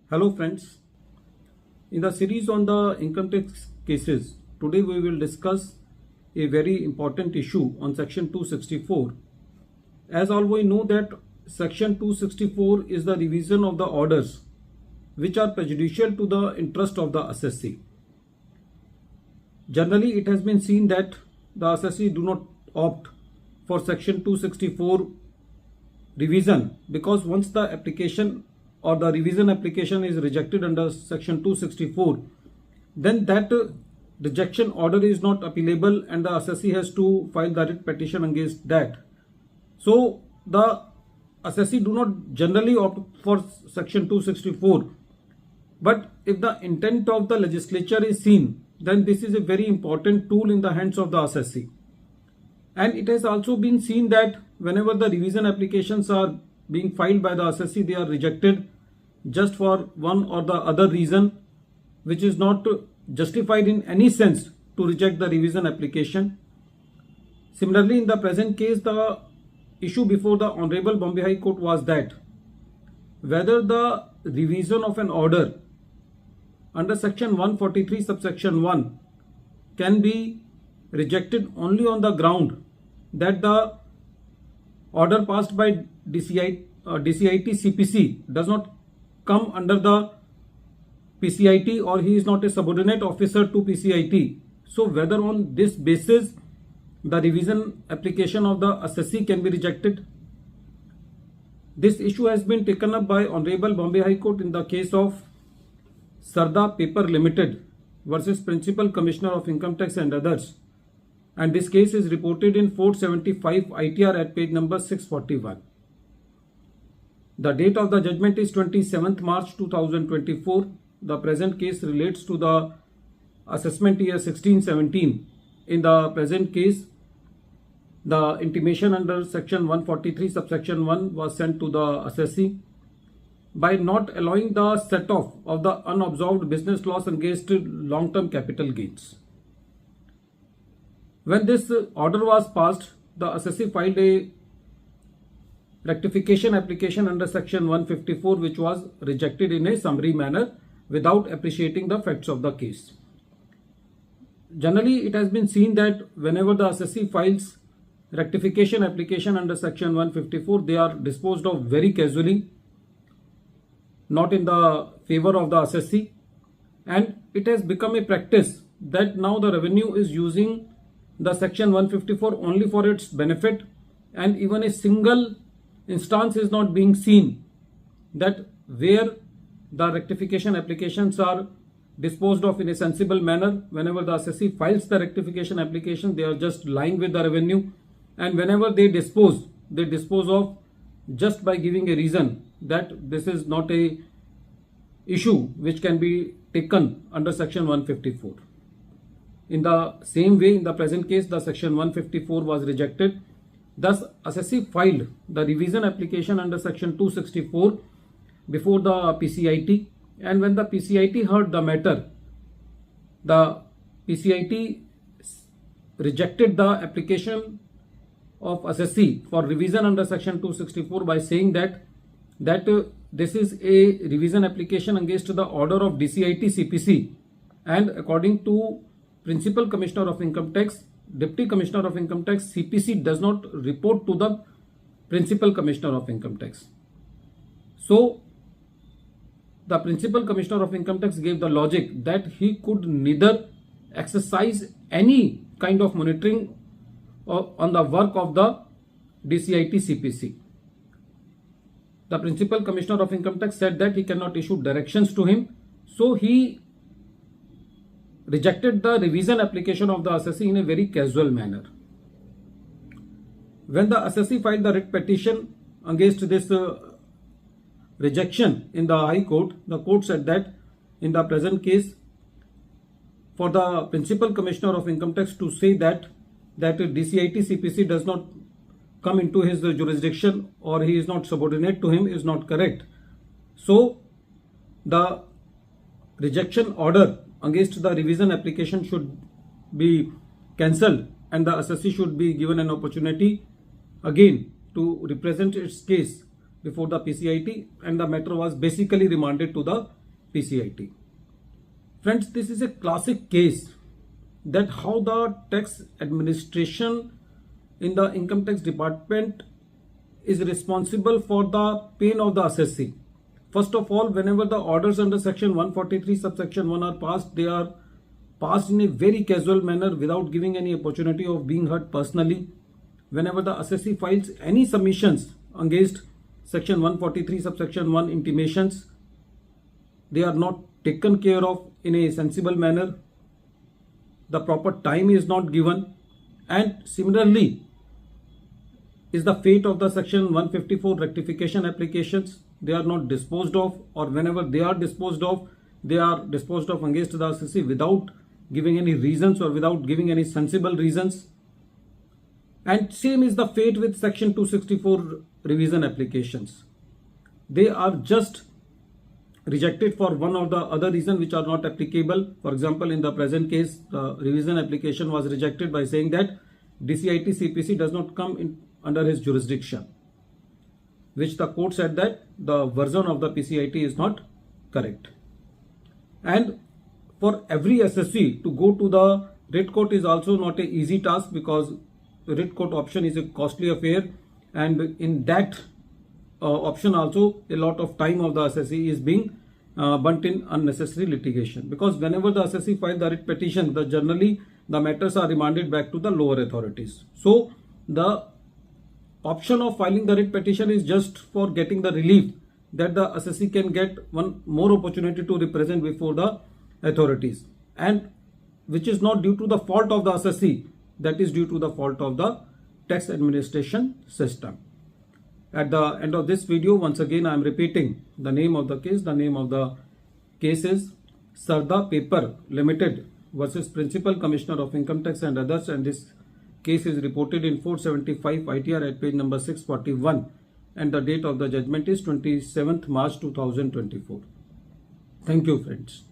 Hello friends, in the series on the income tax cases, today we will discuss a very important issue on section 264. As all we know that section 264 is the revision of the orders which are prejudicial to the interest of the assessee. Generally it has been seen that the assessee do not opt for section 264 revision because once the application or the revision application is rejected under section 264, then that rejection order is not appealable and the assessee has to file the writ petition against that. So the assessee do not generally opt for section 264, but if the intent of the legislature is seen, then this is a very important tool in the hands of the assessee. And it has also been seen that whenever the revision applications are being filed by the assessee, they are rejected just for one or the other reason which is not justified in any sense to reject the revision application. Similarly, in the present case, the issue before the Honorable Bombay High Court was that whether the revision of an order under section 143 subsection 1 can be rejected only on the ground that the order passed by DCIT CPC does not come under the PCIT or he is not a subordinate officer to PCIT. So whether on this basis the revision application of the assessee can be rejected. This issue has been taken up by Honorable Bombay High Court in the case of Sarda Paper Limited versus Principal Commissioner of Income Tax and others. And this case is reported in 475 ITR at page number 641. The date of the judgment is 27th March 2024. The present case relates to the assessment year 16-17. In the present case, the intimation under section 143 subsection 1 was sent to the assessee. By not allowing the set-off of the unabsorbed business loss against long-term capital gains. When this order was passed, the assessee filed a rectification application under section 154 which was rejected in a summary manner without appreciating the facts of the case. Generally, it has been seen that whenever the assessee files rectification application under section 154, they are disposed of very casually, not in the favor of the assessee, and it has become a practice that now the revenue is using the section 154 only for its benefit, and even a single instance is not being seen that where the rectification applications are disposed of in a sensible manner. Whenever the assessee files the rectification application, they are just lying with the revenue, and whenever they dispose of just by giving a reason that this is not a issue which can be taken under section 154. In the same way, in the present case, the section 154 was rejected. Thus, assessee filed the revision application under section 264 before the PCIT, and when the PCIT heard the matter, the PCIT rejected the application of assessee for revision under section 264 by saying that this is a revision application against the order of DCIT CPC, and according to Principal Commissioner of Income Tax, Deputy Commissioner of Income Tax, CPC does not report to the Principal Commissioner of Income Tax. So the Principal Commissioner of Income Tax gave the logic that he could neither exercise any kind of monitoring on the work of the DCIT CPC. The Principal Commissioner of Income Tax said that he cannot issue directions to him, so he rejected the revision application of the assessee in a very casual manner. When the assessee filed the writ petition against this rejection in the High Court, the court said that in the present case, for the Principal Commissioner of Income Tax to say that DCIT CPC does not come into his jurisdiction or he is not subordinate to him is not correct. So the rejection order against the revision application should be cancelled and the assessee should be given an opportunity again to represent its case before the PCIT, and the matter was basically remanded to the TCIT. Friends, this is a classic case that how the tax administration in the income tax department is responsible for the paying of the assessee. First of all, whenever the orders under section 143 subsection 1 are passed, they are passed in a very casual manner without giving any opportunity of being heard personally. Whenever the assessee files any submissions against section 143 subsection 1 intimations, they are not taken care of in a sensible manner. The proper time is not given, and similarly is the fate of the section 154 rectification applications. They are not disposed of, or whenever they are disposed of against the assessee without giving any reasons or without giving any sensible reasons. And same is the fate with section 264 revision applications. They are just rejected for one or the other reason which are not applicable. For example, in the present case, the revision application was rejected by saying that DCIT CPC does not come in under his jurisdiction, which the court said that the version of the PCIT is not correct. And for every assessee to go to the writ court is also not an easy task, because writ court option is a costly affair, and in that option also a lot of time of the assessee is being burnt in unnecessary litigation, because whenever the assessee files the writ petition, generally the matters are remanded back to the lower authorities. So the option of filing the writ petition is just for getting the relief that the assessee can get one more opportunity to represent before the authorities, and which is not due to the fault of the assessee, that is due to the fault of the tax administration system. At the end of this video, once again I am repeating the name of the case. The name of the case is Sarda Paper Limited versus Principal Commissioner of Income Tax and others, and this case is reported in 475 ITR at page number 641, and the date of the judgment is 27th March 2024. Thank you, friends.